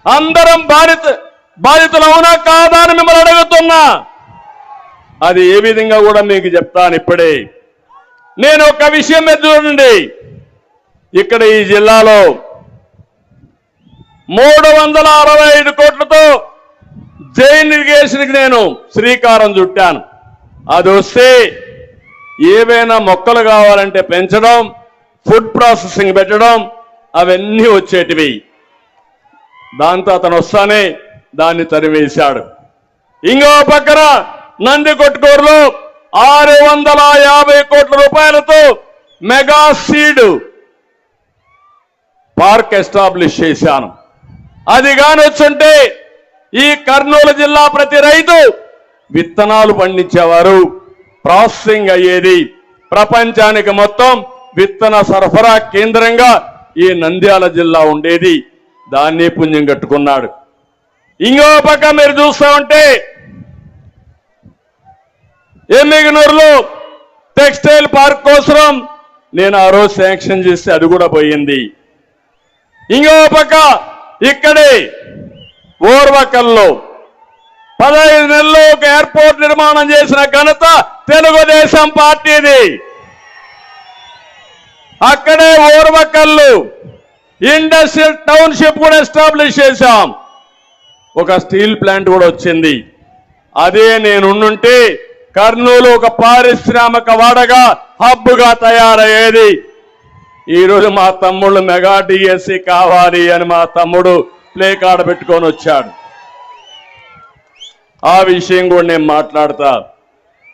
అందరం బాధితులు అవునా కాదా అని మిమ్మల్ని అడుగుతున్నా. అది ఏ విధంగా కూడా మీకు చెప్తాను ఇప్పుడే. నేను ఒక విషయం మీద చూడండి, ఇక్కడ ఈ జిల్లాలో 365 కోట్లతో జైన్ ఇరిగేషన్కి నేను శ్రీకారం చుట్టాను. అది వస్తే ఏవైనా మొక్కలు కావాలంటే పెంచడం, ఫుడ్ ప్రాసెసింగ్ పెట్టడం అవన్నీ వచ్చేటివి. దాంతో అతను వస్తానే దాన్ని తరివేశాడు. ఇంకో పక్కన నందికొట్కూరులో 650 కోట్ల రూపాయలతో మెగా సీడ్ పార్క్ ఎస్టాబ్లిష్ చేశాను. అది కానొచ్చుంటే ఈ కర్నూలు జిల్లా ప్రతి రైతు విత్తనాలు పండించేవారు, ప్రాసెసింగ్ అయ్యేది. ప్రపంచానికి మొత్తం విత్తన సరఫరా కేంద్రంగా ఈ నంద్యాల జిల్లా ఉండేది. దాన్ని పుణ్యం కట్టుకున్నాడు. ఇంకో పక్క మీరు చూస్తూ ఉంటే ఎమ్మిగనూరులో టెక్స్టైల్ పార్క్ కోసం నేను ఆ రోజు శాంక్షన్ చేస్తే అది కూడా పోయింది. ఇంకో పక్క ఇక్కడే ఓర్వకల్లో 15 నెలల్లో ఒక ఎయిర్పోర్ట్ నిర్మాణం చేసిన ఘనత తెలుగుదేశం పార్టీది. అక్కడే ఓర్వకల్లు ఇండస్ట్రియల్ టౌన్షిప్ కూడా ఎస్టాబ్లిష్ చేశాం. ఒక స్టీల్ ప్లాంట్ కూడా వచ్చింది. అదే నేనుంటే కర్నూలు ఒక పారిశ్రామిక వాడగా హబ్గా తయారయ్యేది. ఈరోజు మా తమ్ముళ్ళు మెగా డిఎస్సి కావాలి అని మా తమ్ముడు ప్లే కార్డు పెట్టుకొని వచ్చాడు. ఆ విషయం కూడా నేను మాట్లాడతా.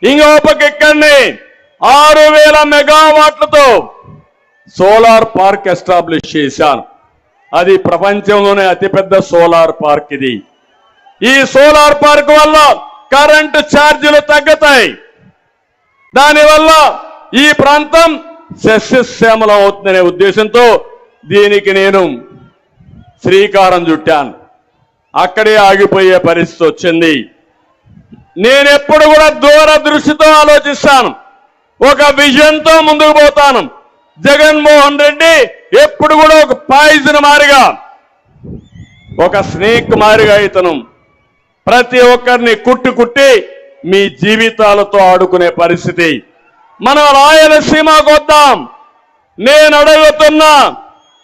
ఇంకో పక్క ఇక్కడనే 6000 మెగావాట్లతో సోలార్ పార్క్ ఎస్టాబ్లిష్ చేశాను. అది ప్రపంచంలోనే అతిపెద్ద సోలార్ పార్క్ ఇది. ఈ సోలార్ పార్క్ వల్ల కరెంటు ఛార్జీలు తగ్గుతాయి. దానివల్ల ఈ ప్రాంతం సస్యశ్యామలం అవుతుందనే ఉద్దేశంతో దీనికి నేను శ్రీకారం చుట్టాను. అక్కడే ఆగిపోయే పరిస్థితి వచ్చింది. నేనెప్పుడు కూడా దూరదృష్టితో ఆలోచిస్తాను, ఒక విజన్తో ముందుకు పోతాను. జగన్మోహన్ రెడ్డి ఎప్పుడు కూడా ఒక పాయిజన్ మారిగా, ఒక స్నేక్ మారిగా ఇతను ప్రతి ఒక్కరిని కుట్టి మీ జీవితాలతో ఆడుకునే పరిస్థితి. మనం రాయలసీమకు వద్దాం. నేను అడుగుతున్నా,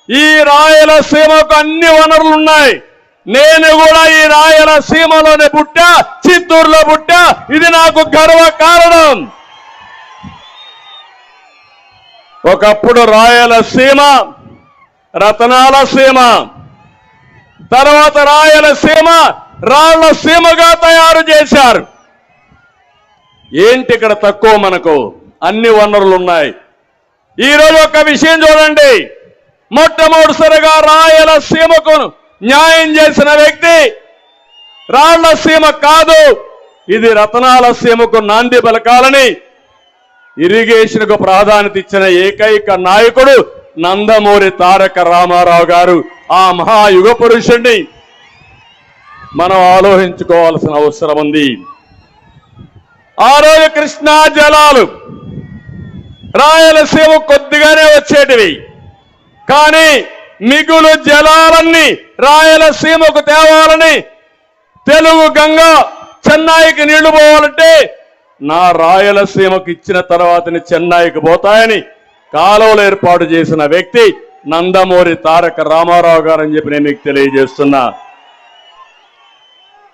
ఈ రాయలసీమకు అన్ని వనరులు ఉన్నాయి. నేను కూడా ఈ రాయలసీమలోనే పుట్టా, చిత్తూరులో పుట్టా. ఇది నాకు గర్వ కారణం. ఒకప్పుడు రాయలసీమ రతనాల సీమ, తర్వాత రాయలసీమ రాళ్ల సీమగా తయారు చేశారు. ఏంటి ఇక్కడ తక్కువ? మనకు అన్ని వనరులు ఉన్నాయి. ఈరోజు ఒక విషయం చూడండి, మొట్టమొదటిసారిగా రాయలసీమకు న్యాయం చేసిన వ్యక్తి రాళ్ల సీమ కాదు, ఇది రతనాల సీమకు నాంది పలకాలని ఇరిగేషన్ కు ప్రాధాన్యత ఇచ్చిన ఏకైక నాయకుడు నందమూరి తారక రామారావు గారు. ఆ మహాయుగ పురుషుణ్ణి మనం ఆలోచించుకోవాల్సిన అవసరం ఉంది. ఆ రోజు కృష్ణా జలాలు రాయలసీమ కొద్దిగానే వచ్చేటివి, కానీ మిగులు జలాలన్నీ రాయలసీమకు తేవాలని, తెలుగు గంగ చెన్నైకి నీళ్లు పోవాలంటే నా రాయలసీమకు ఇచ్చిన తర్వాతని చెన్నైకి పోతాయని కాలువలు ఏర్పాటు చేసిన వ్యక్తి నందమూరి తారక రామారావు గారు అని చెప్పి నేను మీకు తెలియజేస్తున్నా.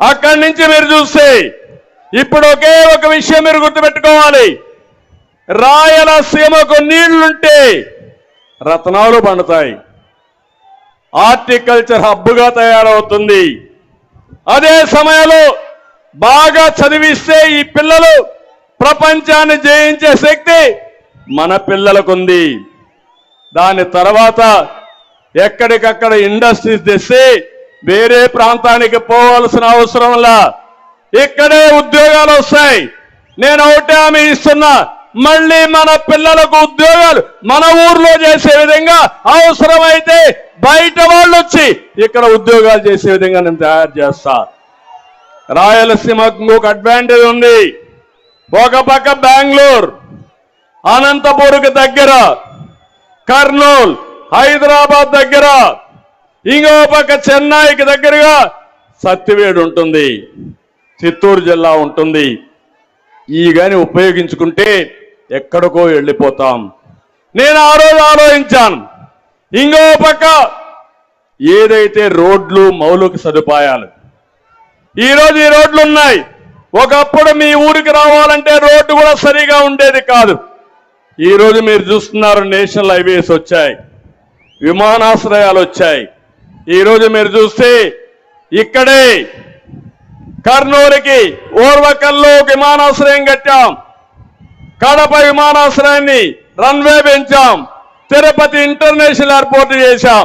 అక్కడి నుంచి మీరు చూస్తే ఇప్పుడు ఒకే ఒక విషయం మీరు గుర్తుపెట్టుకోవాలి, రాయలసీమకు నీళ్లుంటే రత్నాలు పండుతాయి, హార్టికల్చర్ హబ్గా తయారవుతుంది. అదే సమయంలో బాగా చదివిస్తే ఈ పిల్లలు ప్రపంచాన్ని జయించే శక్తి మన పిల్లలకుంది. దాని తర్వాత ఎక్కడికక్కడ ఇండస్ట్రీస్ తెస్తే వేరే ప్రాంతానికి పోవాల్సిన అవసరంలా ఇక్కడే ఉద్యోగాలు వస్తాయి. నేను ఒకటే హామీ ఇస్తున్నా, మళ్ళీ మన పిల్లలకు ఉద్యోగాలు మన ఊర్లో చేసే విధంగా, అవసరమైతే బయట వాళ్ళు వచ్చి ఇక్కడ ఉద్యోగాలు చేసే విధంగా నేను తయారు చేస్తా. రాయలసీమకు ఇంకొక అడ్వాంటేజ్ ఉంది. ఒక పక్క బెంగళూరు, అనంతపూర్కి దగ్గర, కర్నూలు, హైదరాబాద్ దగ్గర, ఇంకో పక్క చెన్నైకి దగ్గరగా సత్తివేడు ఉంటుంది, చిత్తూరు జిల్లా ఉంటుంది. ఈ గాని ఉపయోగించుకుంటే ఎక్కడికో వెళ్ళిపోతాం. నేను ఆ రోజు ఆలోచించాను. ఇంకో పక్క ఏదైతే రోడ్లు మౌలిక సదుపాయాలు, ఈరోజు ఈ రోడ్లు ఉన్నాయి. ఒకప్పుడు మీ ఊరికి రావాలంటే రోడ్డు కూడా సరిగా ఉండేది కాదు. ఈరోజు మీరు చూస్తున్నారు, నేషనల్ హైవేస్ వచ్చాయి, విమానాశ్రయాలు వచ్చాయి. ఈరోజు మీరు చూస్తే ఇక్కడే కర్నూలుకి ఓర్వకల్లో విమానాశ్రయం కట్టాం, కడప విమానాశ్రయాన్ని రన్వే పెంచాం, తిరుపతి ఇంటర్నేషనల్ ఎయిర్పోర్ట్ చేశాం.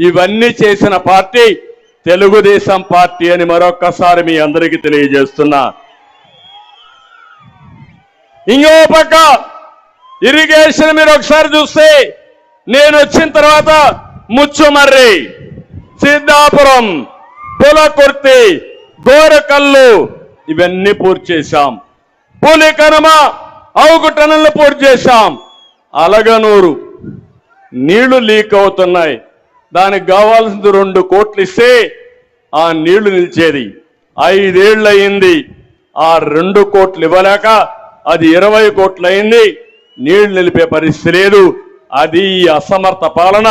ఇవన్నీ చేసిన పార్టీ తెలుగుదేశం పార్టీ అని మరొక్కసారి మీ అందరికీ తెలియజేస్తున్నా. ఇంకో పక్క ఇరిగేషన్ మీరు ఒకసారి చూస్తే, నేను వచ్చిన తర్వాత ముచ్చుమర్రి, సిద్ధాపురం, పులకుర్తి, గోరకల్లు ఇవన్నీ పూర్తి చేశాం. పులికనమ అవుగు టన్నులు పూర్తి చేశాం. అలగనూరు నీళ్లు లీక్ అవుతున్నాయి, దానికి కావాల్సింది 2 కోట్లు ఇస్తే ఆ నీళ్లు నిలిచేది. 5 ఏళ్ళు అయింది, ఆ 2 కోట్లు ఇవ్వలేక అది 20 కోట్లు అయింది. నీళ్లు నిలిపే పరిస్థితి లేదు. అది అసమర్థ పాలన.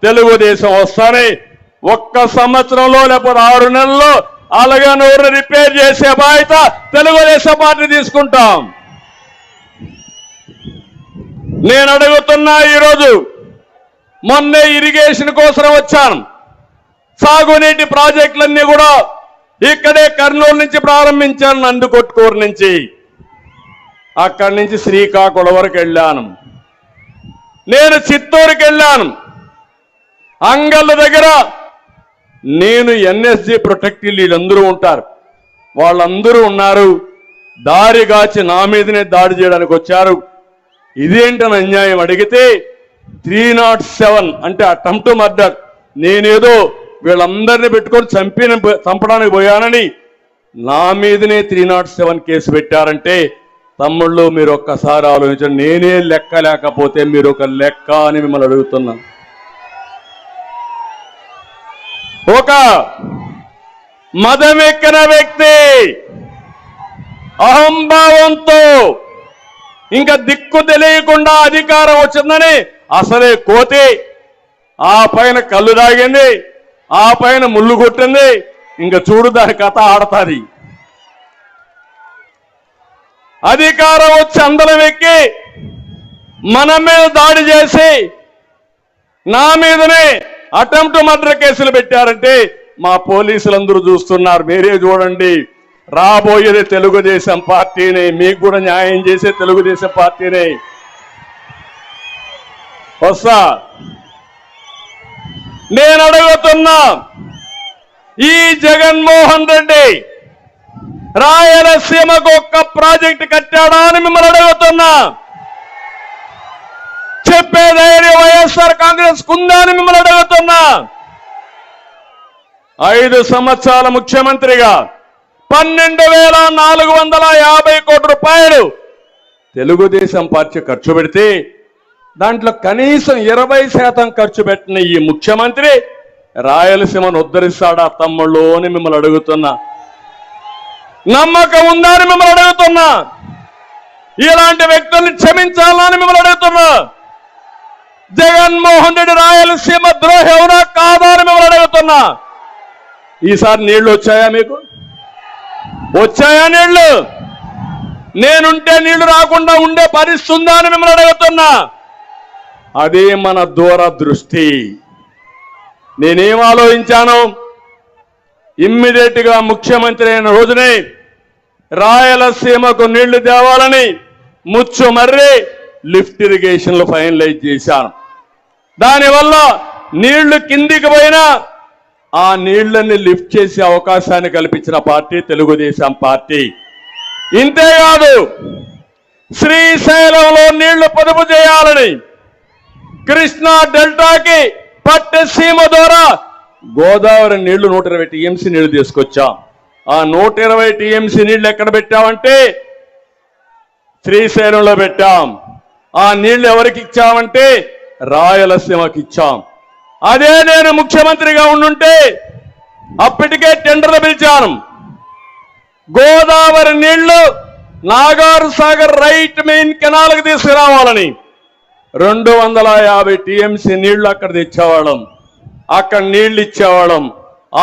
తెలుగుదేశం వస్తానే 1 సంవత్సరంలో లేకపోతే 6 నెలల్లో అలగనూరు రిపేర్ చేసే బాధ్యత తెలుగుదేశం పార్టీ తీసుకుంటాం. నేను అడుగుతున్నా, ఈరోజు మొన్నే ఇరిగేషన్ కోసం వచ్చాను. సాగునీటి ప్రాజెక్టులన్నీ కూడా ఇక్కడే కర్నూలు నుంచి ప్రారంభించాను, నందికొట్కూరు నుంచి. అక్కడి నుంచి శ్రీకాకుళం వరకు వెళ్ళాను. నేను చిత్తూరుకి వెళ్ళాను. అంగళ్ళ దగ్గర నేను ఎన్ఎస్జి ప్రొటెక్టివ్ వీళ్ళందరూ ఉంటారు, వాళ్ళందరూ ఉన్నారు. దారిగాచి నా మీదనే దాడి చేయడానికి వచ్చారు. ఇదేంటని అన్యాయం అడిగితే 307 అంటే అటెంప్ట్ మర్డర్, నేనేదో వీళ్ళందరినీ పెట్టుకొని చంపడానికి పోయానని నా మీదనే 307 కేసు పెట్టారంటే, తమ్ముళ్ళు మీరు ఒక్కసారి ఆలోచించండి. నేనే లెక్క లేకపోతే మీరు ఒక లెక్క అని మిమ్మల్ని అడుగుతున్నాను. ఒక మదమెక్కిన వ్యక్తి అహంభావంతో ఇంకా దిక్కు తెలియకుండా అధికారం వచ్చిందని అసలే కోతి, ఆ పైన కళ్ళు తాగింది, ఆ పైన ముళ్ళు కొట్టింది. ఇంకా చూడు దాని కథ ఆడతాది. అధికారం వచ్చి అందరం ఎక్కి మన మీద దాడి చేసి నా మీదనే అటెంప్ట్ మర్డర్ కేసులు పెట్టారంటే మా పోలీసులందరూ చూస్తున్నారు. మీరే చూడండి, రాబోయేది తెలుగుదేశం పార్టీని, మీకు కూడా న్యాయం చేసే తెలుగుదేశం పార్టీని. వస్తా నేను అడుగుతున్నా, ఈ జగన్మోహన్ రెడ్డి రాయలసీమకు 1 ప్రాజెక్టు కట్టాడా అని మిమ్మల్ని అడుగుతున్నా. చెప్పే ధైర్యం వైఎస్ఆర్ కాంగ్రెస్ కుందా అని మిమ్మల్ని అడుగుతున్నా. 5 సంవత్సరాల ముఖ్యమంత్రిగా 12,450 కోట్ల రూపాయలు తెలుగుదేశం పార్టీ ఖర్చు పెడితే దాంట్లో కనీసం 20% ఖర్చు పెట్టిన ఈ ముఖ్యమంత్రి రాయలసీమను ఉద్ధరిస్తాడా తమ్ముళ్ళు అని మిమ్మల్ని అడుగుతున్నా. నమ్మకం ఉందా అని మిమ్మల్ని అడుగుతున్నా. ఇలాంటి వ్యక్తుల్ని క్షమించాలని మిమ్మల్ని అడుగుతున్నా. జగన్మోహన్ రెడ్డి రాయలసీమ ద్రోహి అవునా కాదా అని మిమ్మల్ని అడుగుతున్నా. ఈసారి నీళ్లు వచ్చాయా మీకు? వచ్చాయా నీళ్లు? నేనుంటే నీళ్లు రాకుండా ఉండే పరిస్థితి ఉందా అని మిమ్మల్ని అడుగుతున్నా. అదే మన దూరదృష్టి. నేనేం ఆలోచించాను, ఇమ్మీడియట్ గా ముఖ్యమంత్రి అయిన రోజునే రాయలసీమకు నీళ్లు తేవాలని ముచ్చుమర్రి లిఫ్ట్ ఇరిగేషన్లు ఫైనలైజ్ చేశాను. దానివల్ల నీళ్లు కిందికి పోయినా ఆ నీళ్లని లిఫ్ట్ చేసే అవకాశాన్ని కల్పించిన పార్టీ తెలుగుదేశం పార్టీ. ఇంతేకాదు, శ్రీశైలంలో నీళ్లు పొదుపు చేయాలని కృష్ణా డెల్టాకి పట్టసీమ ద్వారా గోదావరి నీళ్లు 120 టీఎంసీ నీళ్లు తీసుకొచ్చాం. ఆ 120 టీఎంసీ నీళ్లు ఎక్కడ పెట్టామంటే శ్రీశైలంలో పెట్టాం. ఆ నీళ్లు ఎవరికి ఇచ్చామంటే రాయలసీమకి ఇచ్చాం. అదే నేను ముఖ్యమంత్రిగా ఉండుంటే అప్పటికే టెండర్లు పిలిచాను. గోదావరి నీళ్లు నాగార్ సాగర్ రైట్ మెయిన్ కెనాల్కి తీసుకురావాలని 250 టీఎంసీ నీళ్లు అక్కడ తెచ్చేవాళ్ళం. అక్కడ నీళ్లు ఇచ్చేవాళ్ళం.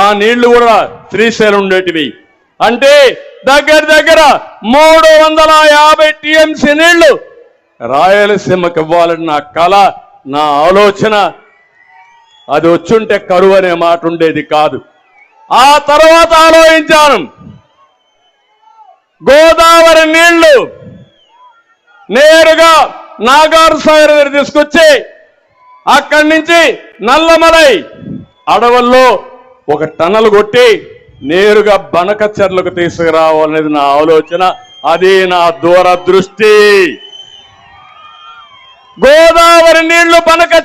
ఆ నీళ్లు కూడా శ్రీశైలం ఉండేటివి. అంటే దగ్గర దగ్గర 350 టీఎంసీ నీళ్లు రాయలసీమకి ఇవ్వాలని నా కళ, నా ఆలోచన. అది వచ్చుంటే కరువు అనే మాట ఉండేది కాదు. ఆ తర్వాత ఆలోచించాను, గోదావరి నీళ్లు నేరుగా నాగార్ సాగర్ దగ్గర తీసుకొచ్చి అక్కడి నుంచి నల్లమలై అడవుల్లో ఒక టనల్ కొట్టి నేరుగా బనకచెర్లకు తీసుకురావాలనేది నా ఆలోచన. అది నా దూరదృష్టి. గోదావరి నీళ్లు బనకచెర్ల